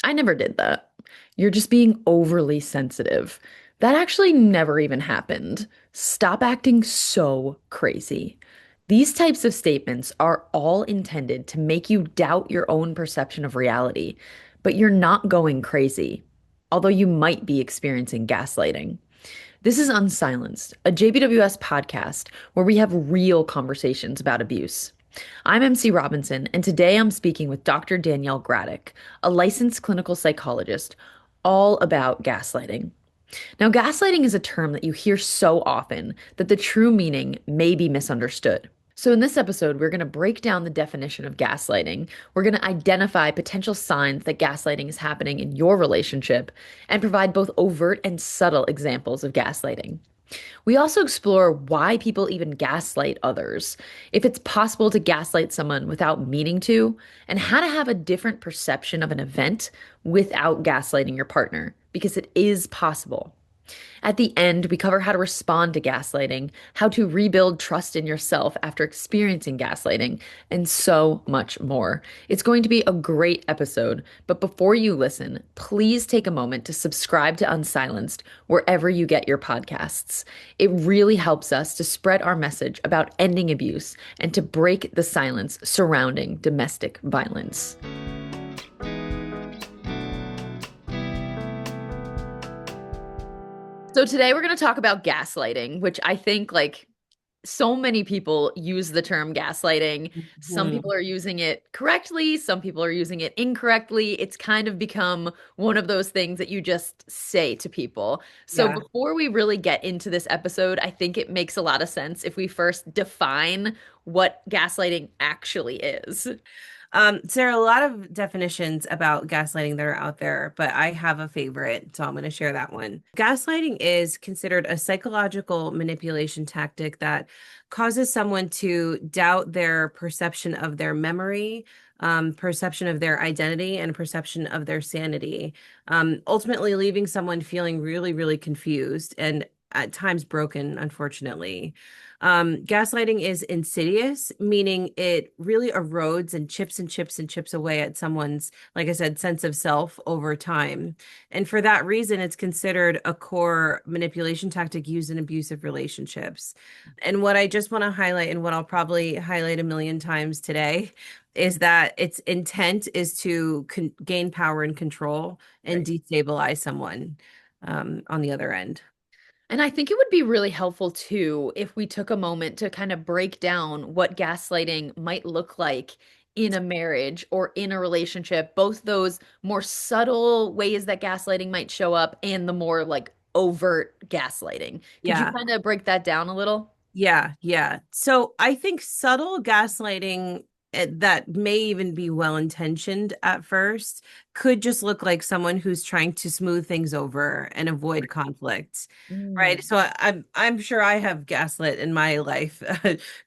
I never did that. You're just being overly sensitive. That actually never even happened. Stop acting so crazy. These types of statements are all intended to make you doubt your own perception of reality, but you're not going crazy, although you might be experiencing gaslighting. This is Unsilenced, a JBWS podcast where we have real conversations about abuse. I'm MC Robinson, and today I'm speaking with Dr. Danielle Graddick, a licensed clinical psychologist, all about gaslighting. Now, gaslighting is a term that you hear so often that the true meaning may be misunderstood. So, in this episode, we're going to break down the definition of gaslighting. We're going to identify potential signs that gaslighting is happening in your relationship and provide both overt and subtle examples of gaslighting. We also explore why people even gaslight others, if it's possible to gaslight someone without meaning to, and how to have a different perception of an event without gaslighting your partner, because it is possible. At the end, we cover how to respond to gaslighting, how to rebuild trust in yourself after experiencing gaslighting, and so much more. It's going to be a great episode, but before you listen, please take a moment to subscribe to Unsilenced wherever you get your podcasts. It really helps us to spread our message about ending abuse and to break the silence surrounding domestic violence. So today we're going to talk about gaslighting, which I think so many people use the term gaslighting. Some Mhm. people are using it correctly, some people are using it incorrectly. It's kind of become one of those things that you just say to people. So Yeah. before we really get into this episode, I think it makes a lot of sense if we first define what gaslighting actually is. So there are a lot of definitions about gaslighting that are out there, but I have a favorite, so I'm going to share that one. Gaslighting is considered a psychological manipulation tactic that causes someone to doubt their perception of their memory, perception of their identity, and perception of their sanity, ultimately leaving someone feeling really, really confused and at times broken, unfortunately. Gaslighting is insidious, meaning it really erodes and chips and chips and chips away at someone's, like I said, sense of self over time. And for that reason, it's considered a core manipulation tactic used in abusive relationships. And what I just want to highlight, and what I'll probably highlight a million times today, is that its intent is to gain power and control and Right. destabilize someone on the other end. And I think it would be really helpful too if we took a moment to kind of break down what gaslighting might look like in a marriage or in a relationship, both those more subtle ways that gaslighting might show up and the more overt gaslighting. Could you Yeah. kind of break that down a little? Yeah, yeah. So I think subtle gaslighting that may even be well intentioned at first could just look like someone who's trying to smooth things over and avoid conflict. Right. Mm, So I'm sure I have gaslit in my life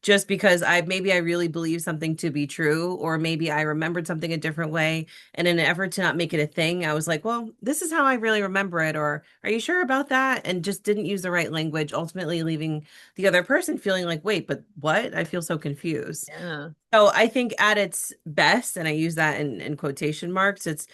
just because I really believe something to be true, or maybe I remembered something a different way. And in an effort to not make it a thing, I was like, well, this is how I really remember it, or are you sure about that? And just didn't use the right language, ultimately leaving the other person feeling like, wait, but what? I feel so confused. yeah. So I think at its best, and I use that in quotation marks, it's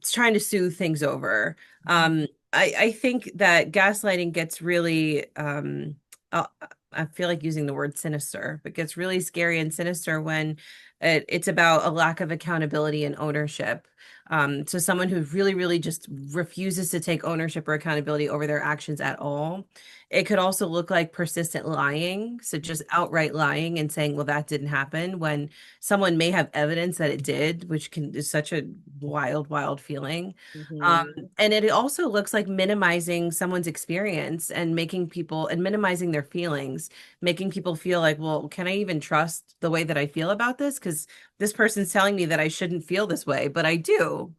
trying to soothe things over. I think that gaslighting gets really, uh, I feel like using the word sinister, but gets really scary and sinister when it's about a lack of accountability and ownership. So someone who really, really just refuses to take ownership or accountability over their actions at all. It could also look like persistent lying. So just outright lying and saying, well, that didn't happen when someone may have evidence that it did, which can is such a wild, wild feeling. Um, Mhm. and it also looks like minimizing someone's experience and making people and minimizing their feelings, making people feel like, well, can I even trust the way that I feel about this? Because this person's telling me that I shouldn't feel this way, but I do.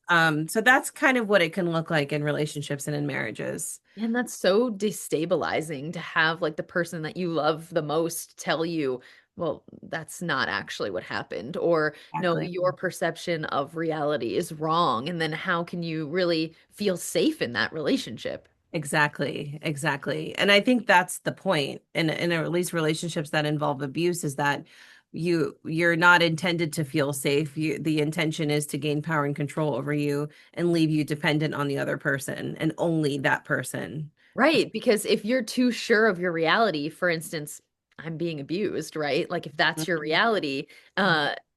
So that's kind of what it can look like in relationships and in marriages. And that's so destabilizing to have the person that you love the most tell you, well, that's not actually what happened, or no, Exactly. your perception of reality is wrong. And then how can you really feel safe in that relationship? Exactly, exactly. And I think that's the point in at least relationships that involve abuse is that you're not intended to feel safe. The intention is to gain power and control over you and leave you dependent on the other person and only that person. Right, because if you're too sure of your reality, for instance, I'm being abused, right? Like if that's your Mhm. reality,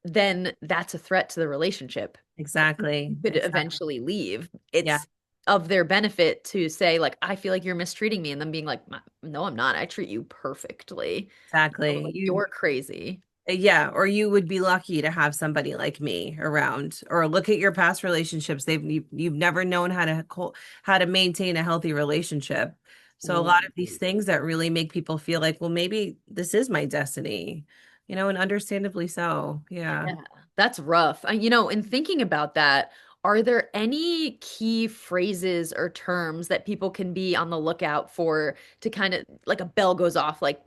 then that's a threat to the relationship. You Exactly. could Exactly. eventually leave. Yeah, It's of their benefit to say, like, I feel like you're mistreating me, and then being like, no, I'm not. I treat you perfectly. exactly. Like, you're crazy. Yeah, or you would be lucky to have somebody like me around. Or look at your past relationships. You've never known how to maintain a healthy relationship. So a Ooh. lot of these things that really make people feel like, well, maybe this is my destiny, and understandably so. Yeah. Yeah, that's rough. In thinking about that, are there any key phrases or terms that people can be on the lookout for to kind of like a bell goes off, like,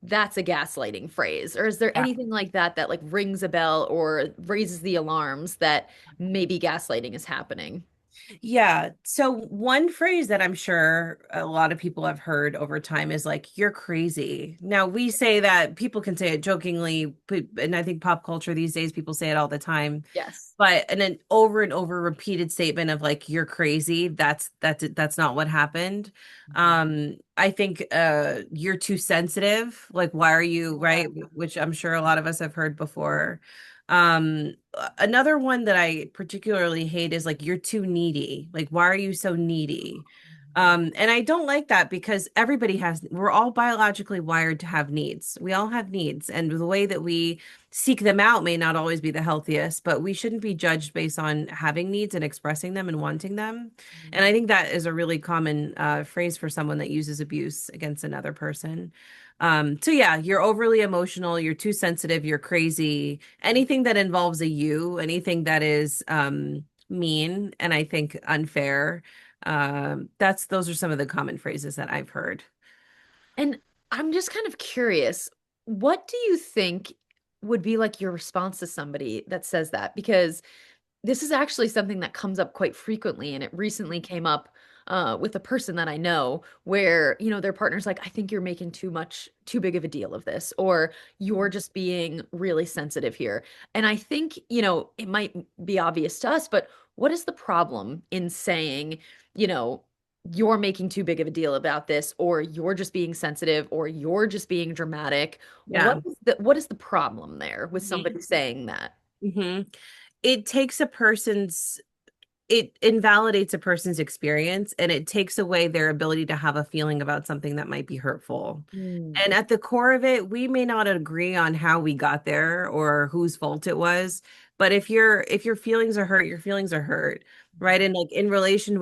that's a gaslighting phrase? Or is there anything like that that like rings a bell or raises the alarms that maybe gaslighting is happening? Yeah. So one phrase that I'm sure a lot of people have heard over time is like, you're crazy. Now we say that people can say it jokingly, and I think pop culture these days, people say it all the time. Yes. But and over repeated statement of like, you're crazy. That's not what happened. Mhm. I think you're too sensitive. Like, why are you, Yeah. right? Which I'm sure a lot of us have heard before. Another one that I particularly hate is like, you're too needy. Like, why are you so needy? And I don't like that because we're all biologically wired to have needs. We all have needs, and the way that we seek them out may not always be the healthiest, but we shouldn't be judged based on having needs and expressing them and wanting them. And I think that is a really common phrase for someone that uses abuse against another person. So yeah, you're overly emotional, you're too sensitive, you're crazy. Anything that involves a you, anything that is mean and I think unfair. Those are some of the common phrases that I've heard. And I'm just kind of curious, what do you think would be like your response to somebody that says that? Because this is actually something that comes up quite frequently, and it recently came up with a person that I know where, their partner's like, I think you're making too big of a deal of this, or you're just being really sensitive here. And I think, it might be obvious to us, but what is the problem in saying, you know, you're making too big of a deal about this, or you're just being sensitive, or you're just being dramatic? Yeah. What is the problem there with somebody saying that? Hmm. It takes a person's it invalidates a person's experience and it takes away their ability to have a feeling about something that might be hurtful. And Mm. at the core of it, we may not agree on how we got there or whose fault it was, but if your feelings are hurt, your feelings are hurt, right? And like in relationships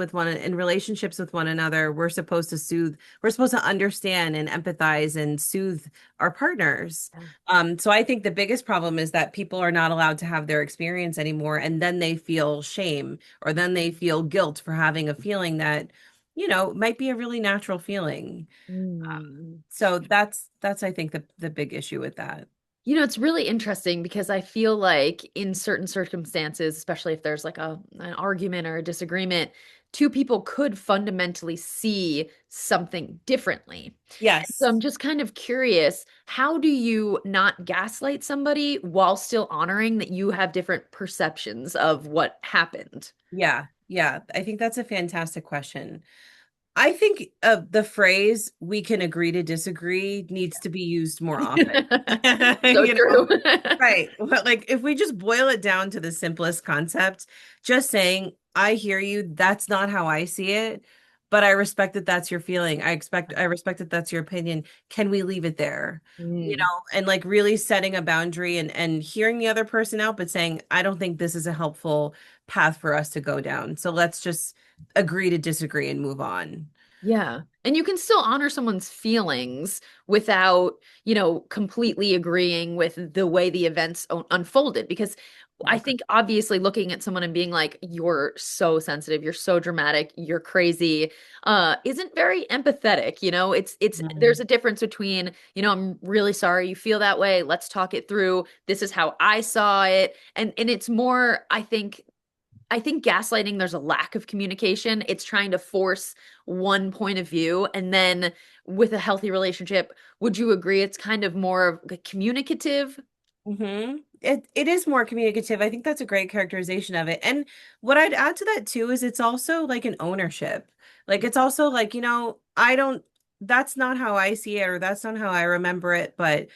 with one another, we're supposed to understand and empathize and soothe our partners. Yeah. So I think the biggest problem is that people are not allowed to have their experience anymore, and then they feel shame or then they feel guilt for having a feeling that, might be a really natural feeling. Mm. So that's I think the big issue with that. It's really interesting because I feel like in certain circumstances, especially if there's like an argument or a disagreement, two people could fundamentally see something differently. And so Yes. I'm just kind of curious, how do you not gaslight somebody while still honoring that you have different perceptions of what happened? Yeah. Yeah. I think that's a fantastic question. I think the phrase "we can agree to disagree" needs to be used more often. So You know, true. right. Well, like if we just boil it down to the simplest concept, just saying, I hear you, that's not how I see it, but I respect that that's your feeling. I respect that that's your opinion. Can we leave it there? Mm. And like really setting a boundary and hearing the other person out, but saying, I don't think this is a helpful path for us to go down. So let's just agree to disagree and move on. Yeah. And you can still honor someone's feelings without, completely agreeing with the way the events unfolded. Because I Yeah. think obviously looking at someone and being like, you're so sensitive, you're so dramatic, you're crazy, isn't very empathetic. There's Mhm. a difference between, I'm really sorry you feel that way. Let's talk it through. This is how I saw it. And it's more, I think, I think gaslighting, there's a lack of communication. It's trying to force one point of view. And then with a healthy relationship, would you agree it's kind of more of a communicative? It is more communicative. I think that's a great characterization of it. And what I'd add to that too is it's also like an ownership. Like it's also like, I don't, that's not how I see it, or that's not how I remember it, but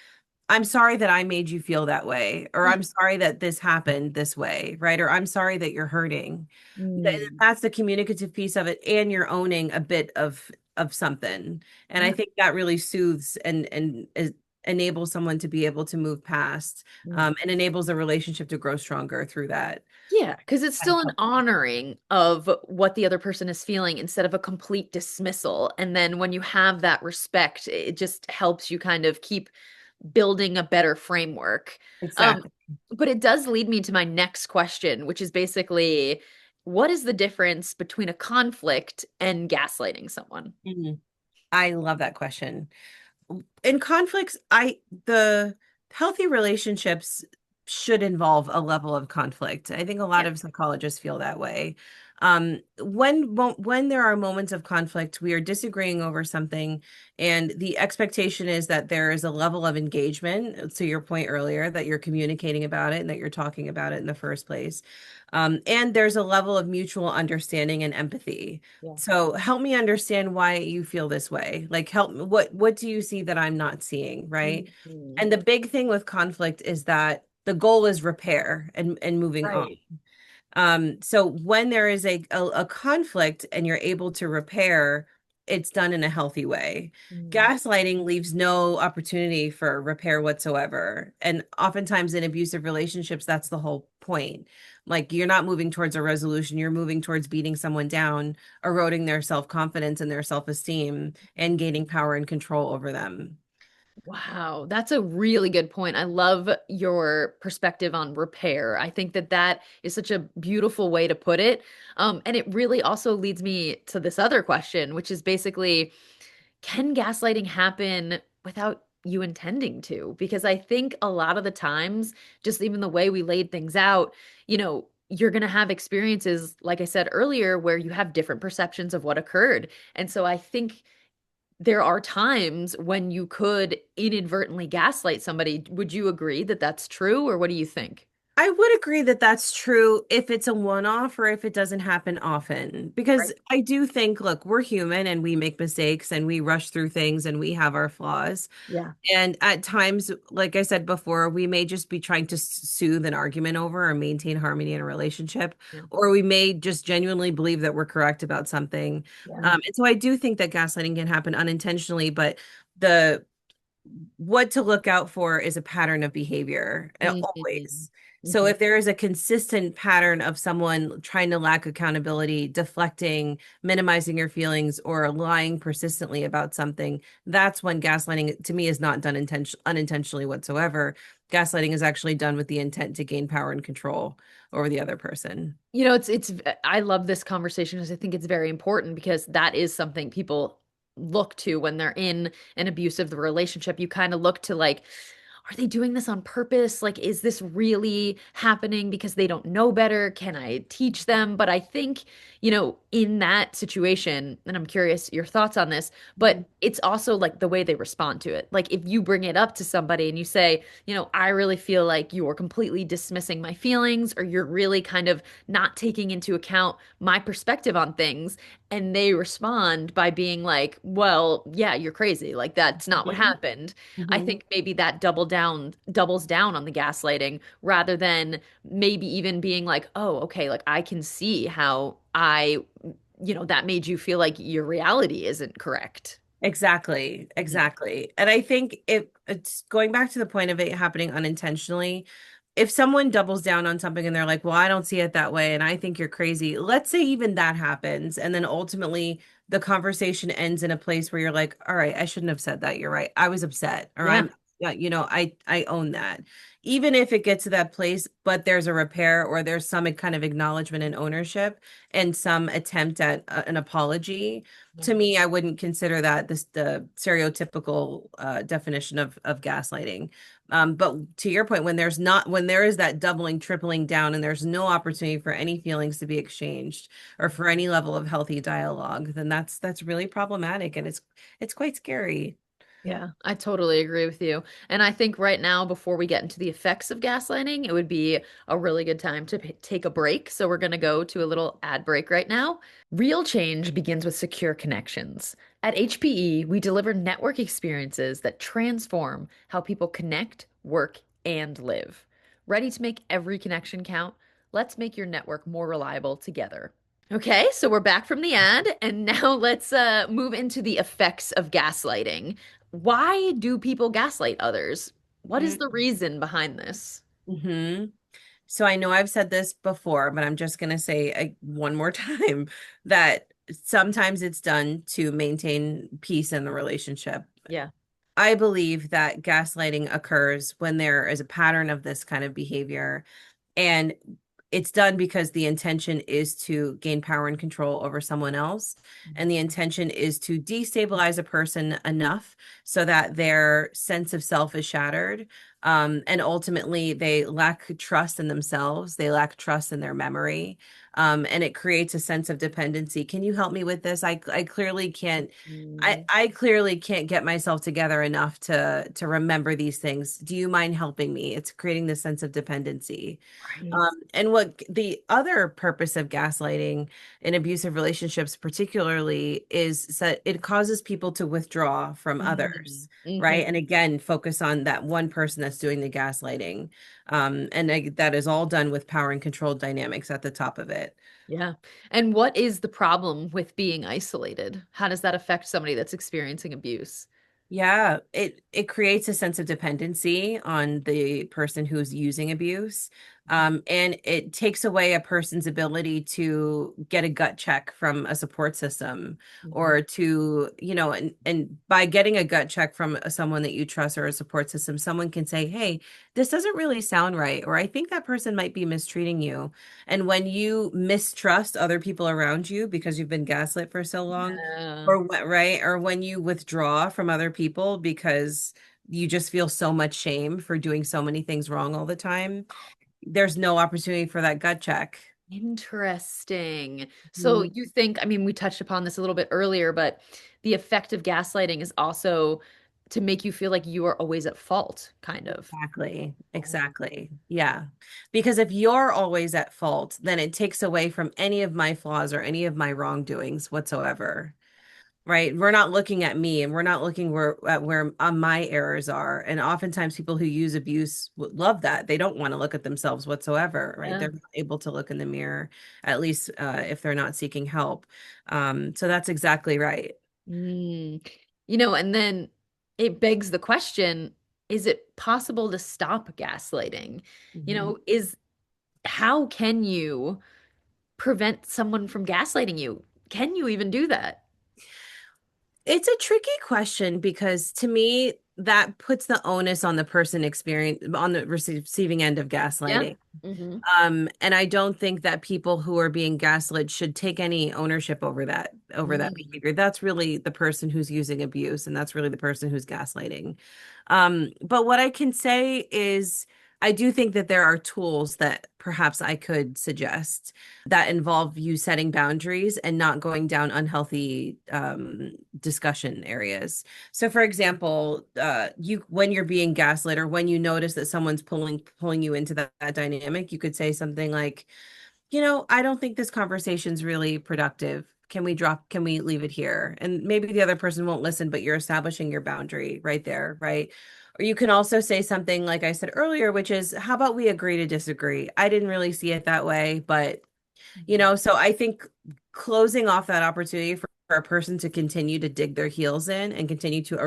I'm sorry that I made you feel that way, or I'm sorry that this happened this way, right? Or I'm sorry that you're hurting. Mm. That's the communicative piece of it, and you're owning a bit of something. And I Yeah. think that really soothes and enables someone to be able to move past, and enables a relationship to grow stronger through that. Yeah, because it's Kind of still an help. honoring of what the other person is feeling instead of a complete dismissal. And then when you have that respect, it just helps you kind of keep building a better framework. Um, Exactly. but it does lead me to my next question, which is basically, what is the difference between a conflict and gaslighting someone? Mhm. I love that question. In conflicts, the healthy relationships should involve a level of conflict. I think a lot Yeah. of psychologists feel that way. When there are moments of conflict, we are disagreeing over something, and the expectation is that there is a level of engagement. To your point earlier, that you're communicating about it and that you're talking about it in the first place. And there's a level of mutual understanding and empathy. Yeah. So help me understand why you feel this way. Like help me, what do you see that I'm not seeing, right? Mhm. And the big thing with conflict is that the goal is repair and moving on. Right. So when there is a conflict and you're able to repair, it's done in a healthy way. Mm. Gaslighting leaves no opportunity for repair whatsoever. And oftentimes in abusive relationships, that's the whole point. Like you're not moving towards a resolution, you're moving towards beating someone down, eroding their self-confidence and their self-esteem, and gaining power and control over them. Wow, that's a really good point. I love your perspective on repair. I think that that is such a beautiful way to put it. And it really also leads me to this other question, which is basically, can gaslighting happen without you intending to? Because I think a lot of the times, just even the way we laid things out, you're going to have experiences, like I said earlier, where you have different perceptions of what occurred. And so I think there are times when you could inadvertently gaslight somebody. Would you agree that that's true, or what do you think? I would agree that that's true if it's a one-off or if it doesn't happen often. Right. Because I do think, look, we're human and we make mistakes and we rush through things and we have our flaws. Yeah. And at times, like I said before, we may just be trying to soothe an argument over or maintain harmony in a relationship, Yeah. or we may just genuinely believe that we're correct about something. Yeah. And so I do think that gaslighting can happen unintentionally, but the what to look out for is a pattern of behavior, Mhm. always. So Mhm. if there is a consistent pattern of someone trying to lack accountability, deflecting, minimizing your feelings, or lying persistently about something, that's when gaslighting to me is not done unintentionally whatsoever. Gaslighting is actually done with the intent to gain power and control over the other person. It's I love this conversation because I think it's very important because that is something people look to when they're in an abusive relationship. You kind of look to like, are they doing this on purpose? Like, is this really happening because they don't know better? Can I teach them? But I think, in that situation, and I'm curious your thoughts on this, but it's also like the way they respond to it. Like, if you bring it up to somebody and you say, I really feel like you're completely dismissing my feelings, or you're really kind of not taking into account my perspective on things, and they respond by being like, well, yeah, you're crazy. Like, that's not what Mhm. happened. I Mhm. think maybe that doubles down on the gaslighting rather than maybe even being like, oh, okay, like I can see how that made you feel like your reality isn't correct. Exactly, Mhm. exactly. And I think if it's going back to the point of it happening unintentionally, if someone doubles down on something and they're like, well, I don't see it that way, and I think you're crazy, let's say even that happens. And then ultimately the conversation ends in a place where you're like, all right, I shouldn't have said that. You're right. I was upset, or Yeah. yeah, I own that. Even if it gets to that place, but there's a repair or there's some kind of acknowledgement and ownership and some attempt at an apology, Yeah. to me, I wouldn't consider that the stereotypical definition of gaslighting. But to your point, when there is that doubling, tripling down, and there's no opportunity for any feelings to be exchanged or for any level of healthy dialogue, then that's really problematic, and it's quite scary. Yeah, I totally agree with you. And I think right now, before we get into the effects of gaslighting, it would be a really good time to take a break. So we're going to go to a little ad break right now. Real change begins with secure connections. At HPE, we deliver network experiences that transform how people connect, work, and live. Ready to make every connection count? Let's make your network more reliable together. Okay, so we're back from the ad, and now let's move into the effects of gaslighting. Why do people gaslight others? What is the reason behind this? Mm-hmm. So I know I've said this before, but I'm just going to say one more time that sometimes it's done to maintain peace in the relationship. Yeah. I believe that gaslighting occurs when there is a pattern of this kind of behavior, and it's done because the intention is to gain power and control over someone else. And the intention is to destabilize a person enough so that their sense of self is shattered. And ultimately, they lack trust in themselves, they lack trust in their memory. And it creates a sense of dependency. Can you help me with this? I clearly can't. Mm, I clearly can't get myself together enough to remember these things. Do you mind helping me? It's creating this sense of dependency. right. And what the other purpose of gaslighting in abusive relationships, particularly, is that it causes people to withdraw from Mhm. others, Mhm. right? And again, focus on that one person that's doing the gaslighting. That is all done with power and control dynamics at the top of it. Yeah. And what is the problem with being isolated? How does that affect somebody that's experiencing abuse? Yeah, it creates a sense of dependency on the person who's using abuse. And it takes away a person's ability to get a gut check from a support system Mhm. or to, and by getting a gut check from someone that you trust or a support system, someone can say, "Hey, this doesn't really sound right," or "I think that person might be mistreating you." And when you mistrust other people around you because you've been gaslit for so long, Yeah. or what, right? Or when you withdraw from other people because you just feel so much shame for doing so many things wrong all the time, there's no opportunity for that gut check. Interesting. So Mhm. you think, I mean, we touched upon this a little bit earlier, but the effect of gaslighting is also to make you feel like you are always at fault, kind of. Exactly. Oh. Exactly. Yeah. Because if you're always at fault, then it takes away from any of my flaws or any of my wrongdoings whatsoever. Right? We're not looking at me, and we're not looking at where my errors are. And oftentimes people who use abuse love that. They don't want to look at themselves whatsoever, right? Yeah. They're not able to look in the mirror, at least if they're not seeking help. So that's exactly right. Mm. And then it begs the question, is it possible to stop gaslighting? Mhm. Is how can you prevent someone from gaslighting you? Can you even do that? It's a tricky question because to me, that puts the onus on the person experience on the receiving end of Yeah. gaslighting. Hmm. And I don't think that people who are being gaslit should take any ownership over that Mm. behavior. That's really the person who's using abuse, and that's really the person who's gaslighting. But what I can say is I do think that there are tools that perhaps I could suggest that involve you setting boundaries and not going down unhealthy discussion areas. So, for example, you when you're being gaslit or when you notice that someone's pulling you into that dynamic, you could say something like, I don't think this conversation's really productive. Can we leave it here? And maybe the other person won't listen, but you're establishing your boundary right there, right? Or you can also say something like I said earlier, which is, how about we agree to disagree? I didn't really see it that way, but so I think closing off that opportunity for a person to continue to dig their heels in and continue to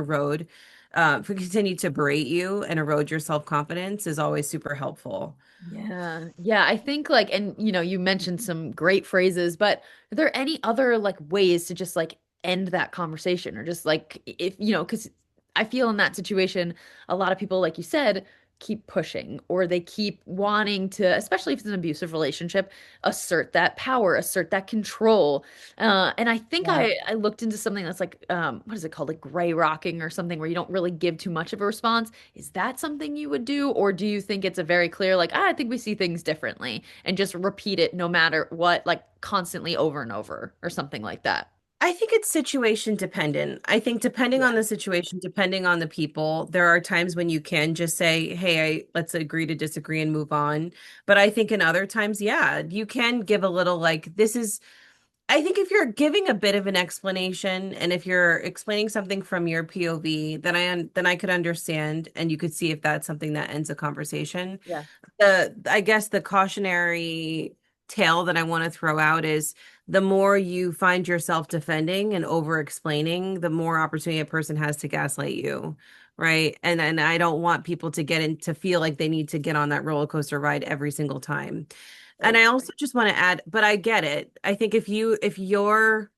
continue to berate you and erode your self-confidence is always super helpful. Yeah. Yeah, I think like and you mentioned some great phrases, but are there any other like ways to just like end that conversation or just like if because I feel in that situation, a lot of people, like you said, keep pushing or they keep wanting to, especially if it's an abusive relationship, assert that power, assert that control. And I think Yeah. I looked into something that's like, what is it called? Like gray rocking or something where you don't really give too much of a response. Is that something you would do? Or do you think it's a very clear, like, I think we see things differently and just repeat it no matter what, like constantly over and over or something like that? I think it's situation dependent. I think depending on Yeah. the situation, depending on the people, there are times when you can just say, "Hey, let's agree to disagree and move on." But I think in other times, yeah, you can give a little like this is I think if you're giving a bit of an explanation and if you're explaining something from your POV, then I could understand and you could see if that's something that ends a conversation. Yeah. I guess the cautionary tale that I want to throw out is the more you find yourself defending and over explaining, the more opportunity a person has to gaslight you, right? And I don't want people to get in to feel like they need to get on that roller coaster ride every single time. And Right. I also just want to add, but I get it. I think if your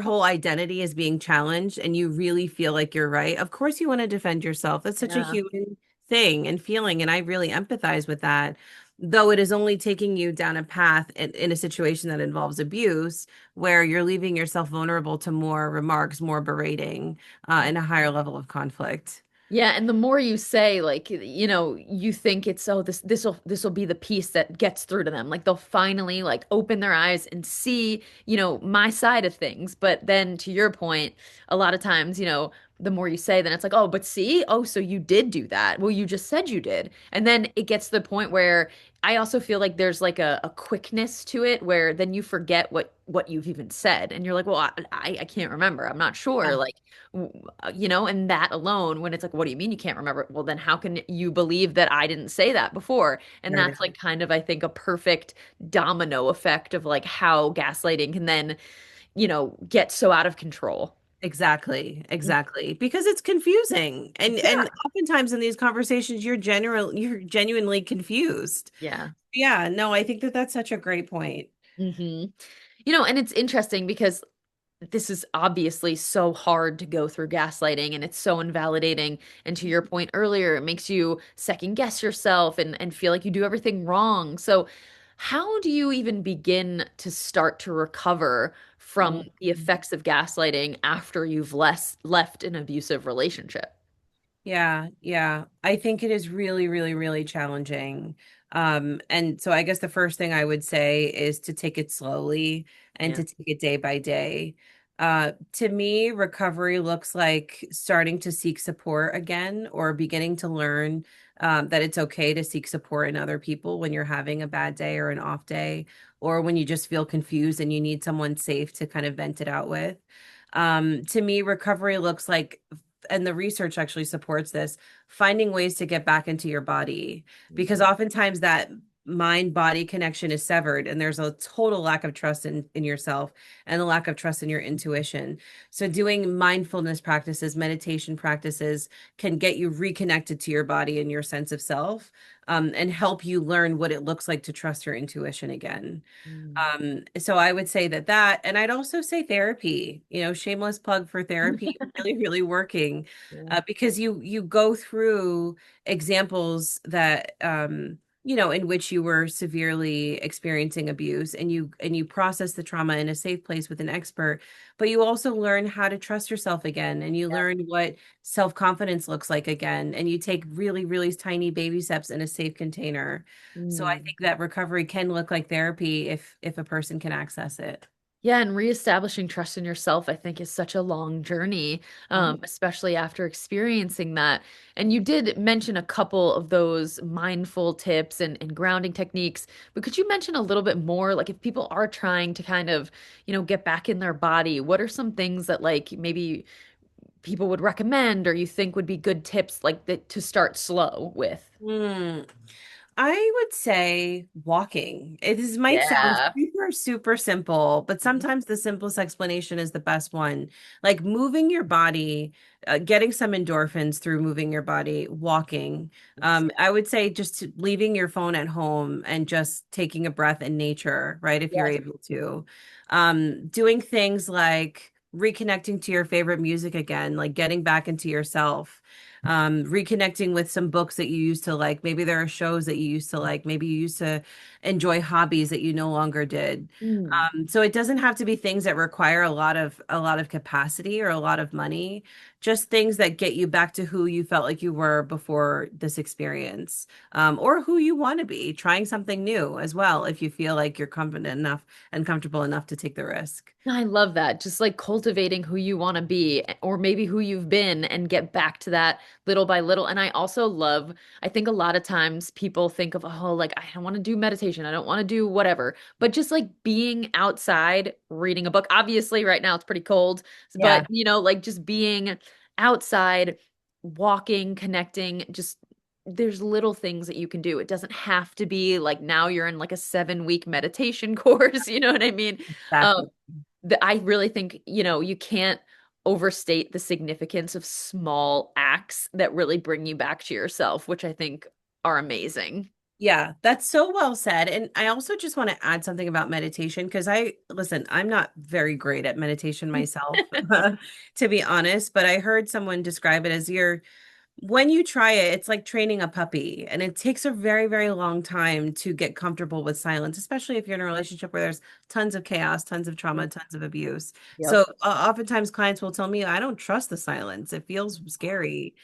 whole identity is being challenged and you really feel like you're right, of course you want to defend yourself. That's such a Yeah. human thing and feeling, and I really empathize with that. Though it is only taking you down a path in a situation that involves abuse, where you're leaving yourself vulnerable to more remarks, more berating, and a higher level of conflict. Yeah, and the more you say, like, you think it's, oh, this will be the piece that gets through to them. Like they'll finally like open their eyes and see, my side of things. But then to your point, a lot of times, the more you say, then it's like, oh, but see, oh, so you did do that. Well, you just said you did. And then it gets to the point where I also feel like there's like a quickness to it where then you forget what you've even said. And you're like, well, I can't remember. I'm not sure. Yeah, Like and that alone, when it's like, what do you mean you can't remember? Well, then how can you believe that I didn't say that before? And right. that's like kind of, I think, a perfect domino effect of like how gaslighting can then, get so out of control. Exactly, exactly. Because it's confusing. And Yeah. oftentimes in these conversations you're genuinely confused. Yeah. Yeah, no, I think that that's such a great point. hmm and it's interesting because this is obviously so hard to go through gaslighting and it's so invalidating. And to your point earlier, it makes you second guess yourself and feel like you do everything wrong. So, how do you even begin to start to recover from Mm. the effects of gaslighting after you've left an abusive relationship? Yeah, yeah. I think it is really, really, really challenging. And so I guess the first thing I would say is to take it slowly and Yeah. to take it day by day. To me, recovery looks like starting to seek support again or beginning to learn that it's okay to seek support in other people when you're having a bad day or an off day, or when you just feel confused and you need someone safe to kind of vent it out with. To me, recovery looks like, and the research actually supports this, finding ways to get back into your body, because oftentimes that mind body connection is severed and there's a total lack of trust in yourself and a lack of trust in your intuition. So doing mindfulness practices, meditation practices can get you reconnected to your body and your sense of self, and help you learn what it looks like to trust your intuition again. Mm. So I would say and I'd also say therapy, shameless plug for therapy, really, really working, Yeah. because you go through examples that, in which you were severely experiencing abuse, and you process the trauma in a safe place with an expert, but you also learn how to trust yourself again, and you Yeah. learn what self-confidence looks like again, and you take really, really tiny baby steps in a safe container. So I Mm. think that recovery can look like therapy if a person can access it. Yeah, and reestablishing trust in yourself, I think, is such a long journey, Mhm. especially after experiencing that. And you did mention a couple of those mindful tips and grounding techniques, but could you mention a little bit more? Like, if people are trying to kind of, get back in their body, what are some things that, like, maybe people would recommend or you think would be good tips, like, that to start slow with? Hmm. I would say walking. Might sound Yeah. super, super simple, but Mhm. sometimes the simplest explanation is the best one. Like moving your body, getting some endorphins through moving your body, walking. Yes. I would say just leaving your phone at home and just taking a breath in nature, right? If you're Yes. able to. Doing things like reconnecting to your favorite music again, like getting back into yourself, reconnecting with some books that you used to like. Maybe there are shows that you used to like. Maybe you used to enjoy hobbies that you no longer did. Mm. So it doesn't have to be things that require a lot of capacity or a lot of money, just things that get you back to who you felt like you were before this experience, or who you want to be, trying something new as well if you feel like you're confident enough and comfortable enough to take the risk. I love that. Just like cultivating who you want to be, or maybe who you've been, and get back to that little by little. And I also love, I think a lot of times people think of, oh, like, I don't want to do meditation. I don't want to do whatever. But just like being outside, reading a book. Obviously, right now it's pretty cold, but, Yeah, like just being outside, walking, connecting, just there's little things that you can do. It doesn't have to be like now you're in like a 7 week meditation course. You know what I mean? Um, exactly. I really think, you can't overstate the significance of small acts that really bring you back to yourself, which I think are amazing. Yeah, that's so well said. And I also just want to add something about meditation because listen, I'm not very great at meditation myself, to be honest, but I heard someone describe it as when you try it, it's like training a puppy, and it takes a very, very long time to get comfortable with silence, especially if you're in a relationship where there's tons of chaos, tons of trauma, tons of abuse. Yep. So oftentimes clients will tell me, I don't trust the silence. It feels scary.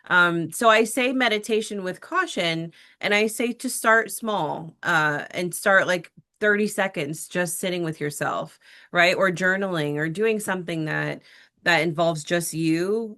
So I say meditation with caution, and I say to start small, and start like 30 seconds just sitting with yourself, right? Or journaling or doing something that involves just you.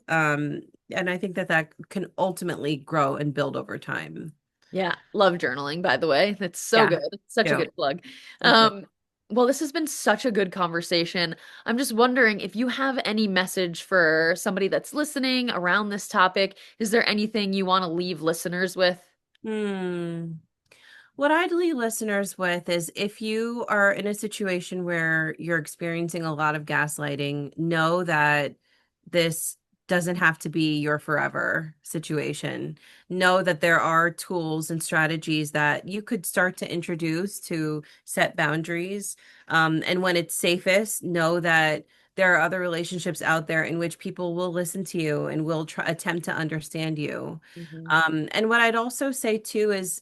And I think that can ultimately grow and build over time. Yeah, love journaling, by the way. That's so Yeah, good. Such a too. good plug. Me too. Um, well, this has been such a good conversation. I'm just wondering if you have any message for somebody that's listening around this topic. Is there anything you want to leave listeners with? Hmm. What I'd leave listeners with is if you are in a situation where you're experiencing a lot of gaslighting, know that this doesn't have to be your forever situation. Know that there are tools and strategies that you could start to introduce to set boundaries. And when it's safest, know that there are other relationships out there in which people will listen to you and will try attempt to understand you. Mhm. And what I'd also say too is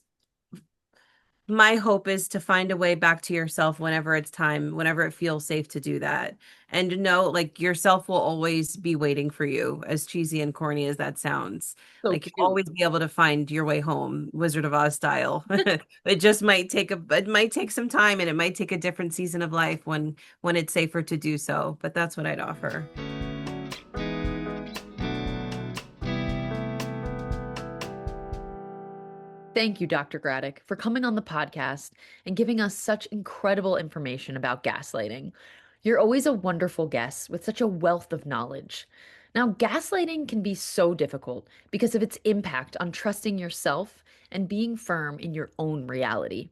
my hope is to find a way back to yourself whenever it's time, whenever it feels safe to do that. And to know, like, yourself will always be waiting for you, as cheesy and corny as that sounds. So Like, you'll cute. always be able to find your way home, Wizard of Oz style. It just it might take some time, and it might take a different season of life when it's safer to do so. But that's what I'd offer. Thank you, Dr. Graddick, for coming on the podcast and giving us such incredible information about gaslighting. You're always a wonderful guest with such a wealth of knowledge. Now, gaslighting can be so difficult because of its impact on trusting yourself and being firm in your own reality.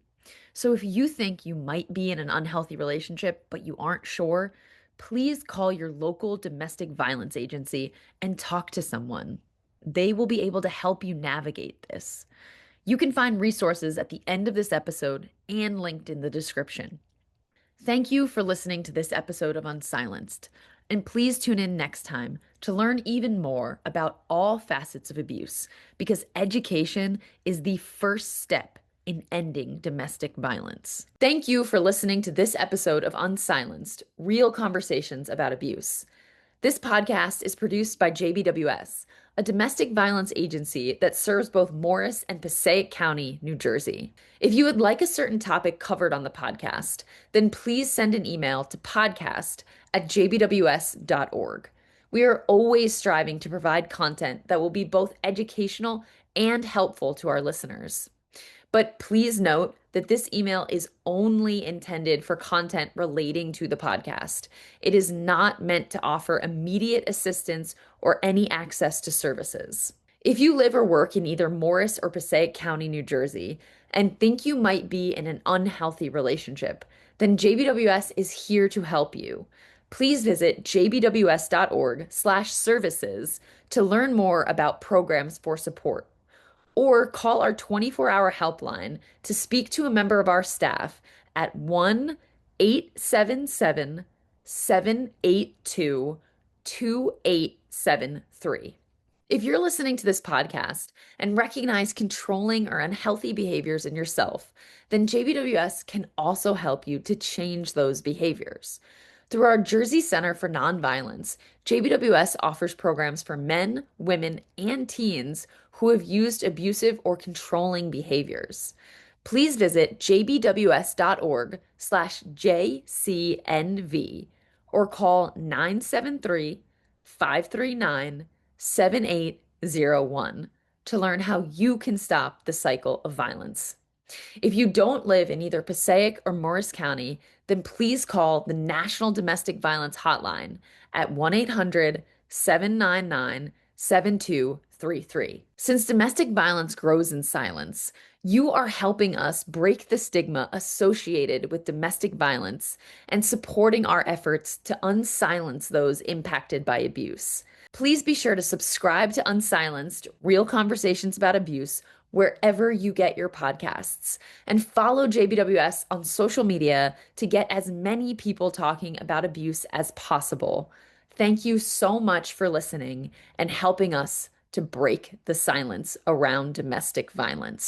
So, if you think you might be in an unhealthy relationship but you aren't sure, please call your local domestic violence agency and talk to someone. They will be able to help you navigate this. You can find resources at the end of this episode and linked in the description. Thank you for listening to this episode of Unsilenced, and please tune in next time to learn even more about all facets of abuse, because education is the first step in ending domestic violence. Thank you for listening to this episode of Unsilenced, Real Conversations about Abuse. This podcast is produced by JBWS, a domestic violence agency that serves both Morris and Passaic County, New Jersey. If you would like a certain topic covered on the podcast, then please send an email to podcast@jbws.org. We are always striving to provide content that will be both educational and helpful to our listeners. But please note that this email is only intended for content relating to the podcast. It is not meant to offer immediate assistance or any access to services. If you live or work in either Morris or Passaic County, New Jersey, and think you might be in an unhealthy relationship, then JBWS is here to help you. Please visit jbws.org/services to learn more about programs for support, or call our 24-hour helpline to speak to a member of our staff at 1-877 782 2873. If you're listening to this podcast and recognize controlling or unhealthy behaviors in yourself, then JBWS can also help you to change those behaviors. Through our Jersey Center for Nonviolence, JBWS offers programs for men, women, and teens who have used abusive or controlling behaviors. Please visit jbws.org/JCNV or call 973 539 7801 to learn how you can stop the cycle of violence. If you don't live in either Passaic or Morris County, then please call the National Domestic Violence Hotline at 1-800-799-7233. Since domestic violence grows in silence, you are helping us break the stigma associated with domestic violence and supporting our efforts to unsilence those impacted by abuse. Please be sure to subscribe to Unsilenced Real Conversations About Abuse wherever you get your podcasts, and follow JBWS on social media to get as many people talking about abuse as possible. Thank you so much for listening and helping us to break the silence around domestic violence.